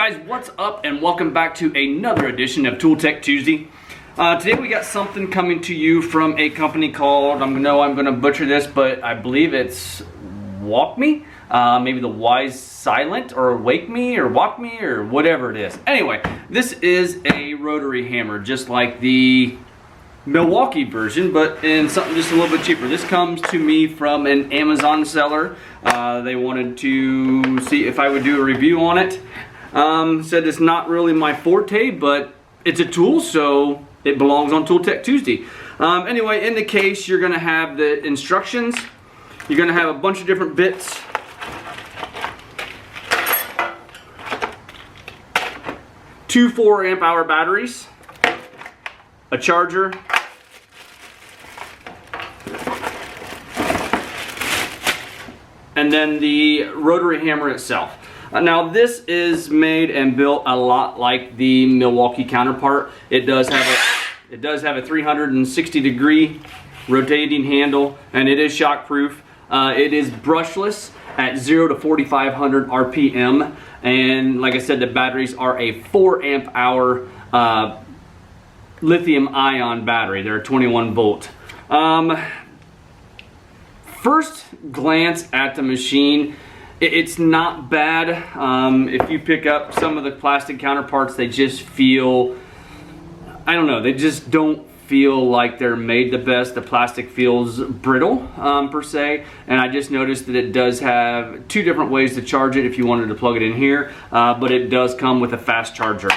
guys, what's up and welcome back to another edition of Tool Tech Tuesday. Today we got something coming to you from a company called, I'm going to butcher this, but I believe it's WAKYME. Maybe the Wise Silent or WAKYME or WAKYME or whatever it is. Anyway, this is a rotary hammer just like the Milwaukee version, but in something just a little bit cheaper. This comes to me from an Amazon seller. They wanted to see if I would do a review on it. Said it's not really my forte, but it's a tool, so it belongs on Tool Tech Tuesday. Anyway, in the case, you're going to have the instructions. You're going to have a bunch of different bits. Two 4 amp hour batteries, a charger, and then the rotary hammer itself. Now this is made and built a lot like the Milwaukee counterpart. It does have a 360 degree rotating handle, and it is shock proof. It is brushless at 0 to 4,500 RPM, and like I said, the batteries are a 4 amp hour lithium ion battery. They're a 21 volt. First glance at the machine, it's not bad. If you pick up some of the plastic counterparts, they just feel, I don't know, they just don't feel like they're made the best. The plastic feels brittle per se, and I just noticed that it does have 2 different ways to charge it if you wanted to plug it in here, but it does come with a fast charger.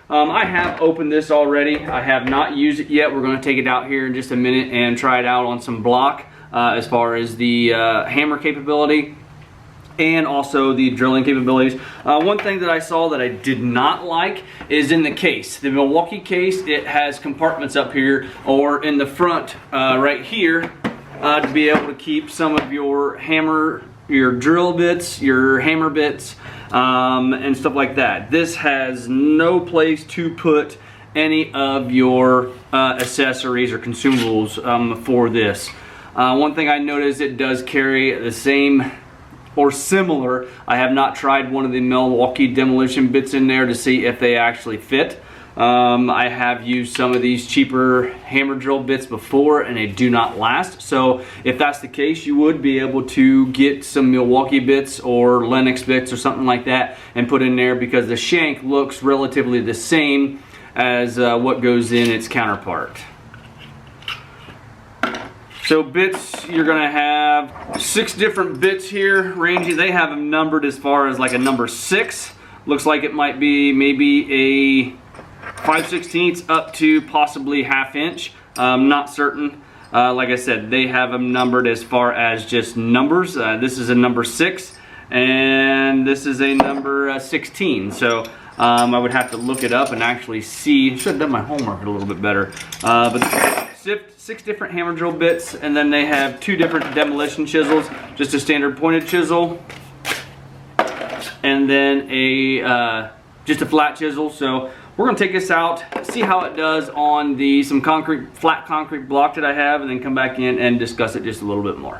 I have opened this already. I have not used it yet. We're going to take it out here in just a minute and try it out on some block as far as the hammer capability and also the drilling capabilities. One thing that I saw that I did not like is in the case. The Milwaukee case, it has compartments up here or in the front right here to be able to keep some of your hammer, your drill bits, your hammer bits, and stuff like that. This has no place to put any of your accessories or consumables for this. One thing I noticed, it does carry the same or similar. I have not tried one of the Milwaukee demolition bits in there to see if they actually fit. I have used some of these cheaper hammer drill bits before and they do not last. So if that's the case, you would be able to get some Milwaukee bits or Lennox bits or something like that and put in there, because the shank looks relatively the same as what goes in its counterpart. So bits, you're gonna have 6 different bits here, ranging. They have them numbered as far as like a number 6. Looks like it might be maybe a 5/16 up to possibly 1/2 inch. Not certain. Like I said, they have them numbered as far as just numbers. This is a number 6, and this is a number 16. So I would have to look it up and actually see. Should have done my homework a little bit better. But 6 different hammer drill bits, and then they have 2 different demolition chisels, just a standard pointed chisel, and then a just a flat chisel. So we're gonna take this out, see how it does on some flat concrete block that I have, and then come back in and discuss it just a little bit more.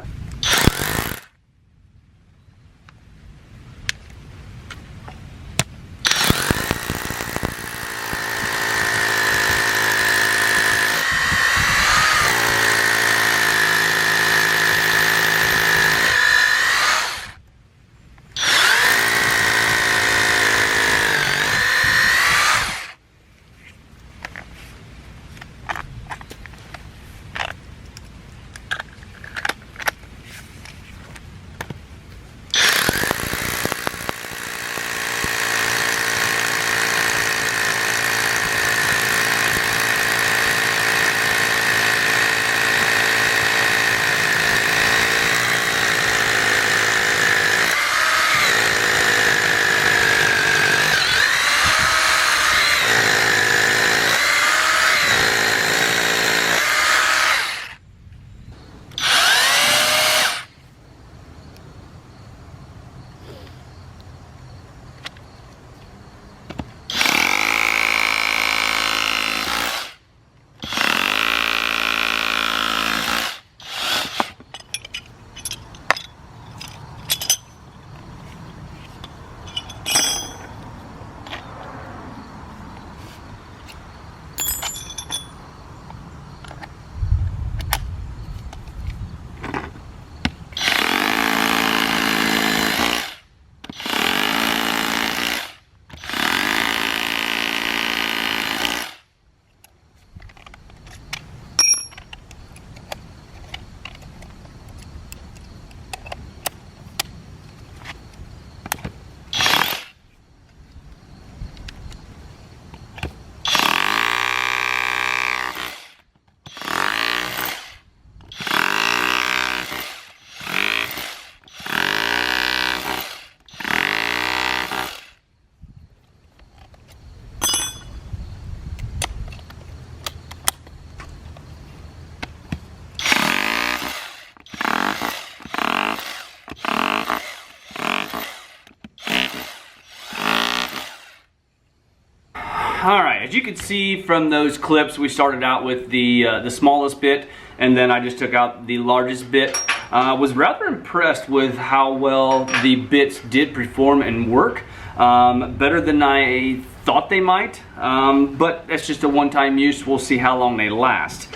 All right, as you can see from those clips, we started out with the smallest bit, and then I just took out the largest bit. Was rather impressed with how well the bits did perform and work. Better than I thought they might, but that's just a one-time use. We'll see how long they last.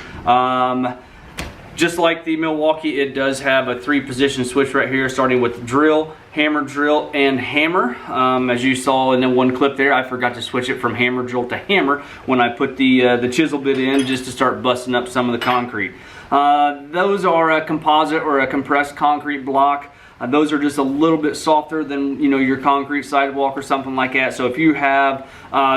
Just like the Milwaukee, it does have a 3-position switch right here, starting with drill, drill, and hammer. As you saw in the one clip there, I forgot to switch it from hammer drill to hammer when I put the chisel bit in, just to start busting up some of the concrete. Those are a composite or a compressed concrete block. Those are just a little bit softer than, you know, your concrete sidewalk or something like that. So if you have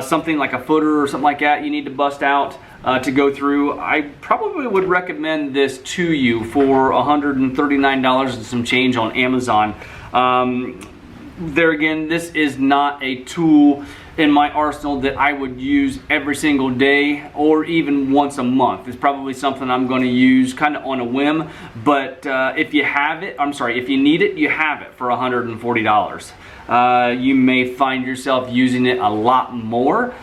something like a footer or something like that you need to bust out to go through, I probably would recommend this to you for $139 and some change on Amazon. There again, this is not a tool in my arsenal that I would use every single day or even once a month. It's probably something I'm going to use kind of on a whim, but if you have it, if you need it, you have it for $140. You may find yourself using it a lot more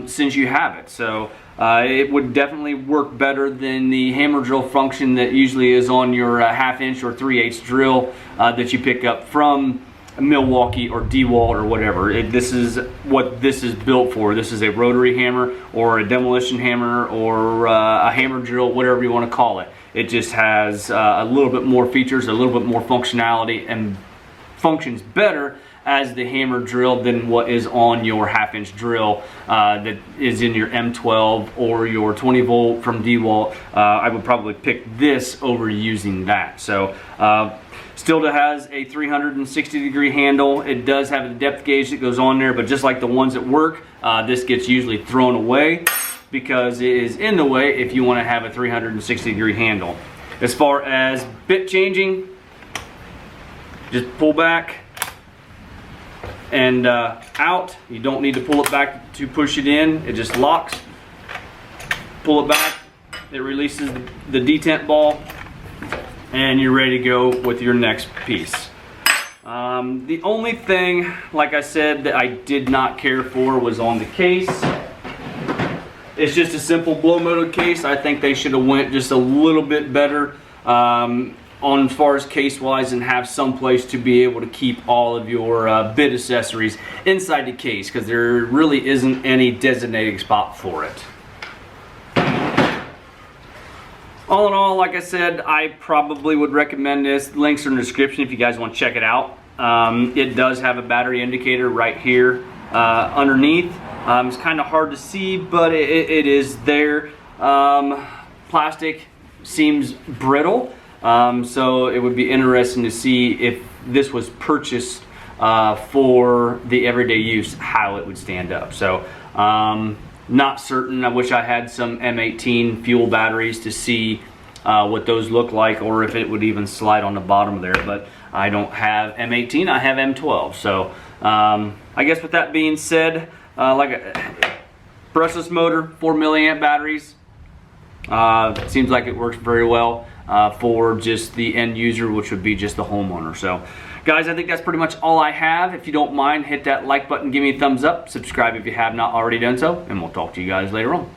since you have it. So it would definitely work better than the hammer drill function that usually is on your 1/2 inch or 3/8 drill that you pick up from Milwaukee or DeWalt or whatever. This is what this is built for. This is a rotary hammer or a demolition hammer or a hammer drill, whatever you want to call it. It just has a little bit more features, a little bit more functionality, and functions better as the hammer drill than what is on your 1/2 inch drill that is in your M12 or your 20 volt from DeWalt. I would probably pick this over using that. So still has a 360-degree handle. It does have a depth gauge that goes on there, but just like the ones that work, this gets usually thrown away because it is in the way if you want to have a 360-degree handle. As far as bit changing, just pull back and out. You don't need to pull it back to push it in. It just locks. Pull it back. It releases the detent ball, and you're ready to go with your next piece. The only thing, like I said, that I did not care for was on the case. It's just a simple blow molded case. I think they should have went just a little bit better on as far as case wise, and have some place to be able to keep all of your bit accessories inside the case, because there really isn't any designated spot for it. All in all, like I said, I probably would recommend this. Links are in the description if you guys want to check it out. It does have a battery indicator right here underneath. It's kind of hard to see, but it is there. Plastic seems brittle, so it would be interesting to see if this was purchased for the everyday use, how it would stand up. So not certain. I wish I had some M18 fuel batteries to see what those look like, or if it would even slide on the bottom there, but I don't have M18, I have M12. So I guess with that being said, like a brushless motor, 4 milliamp batteries, seems like it works very well for just the end user, which would be just the homeowner. So guys, I think that's pretty much all I have. If you don't mind, hit that like button, give me a thumbs up, subscribe if you have not already done so, and we'll talk to you guys later on.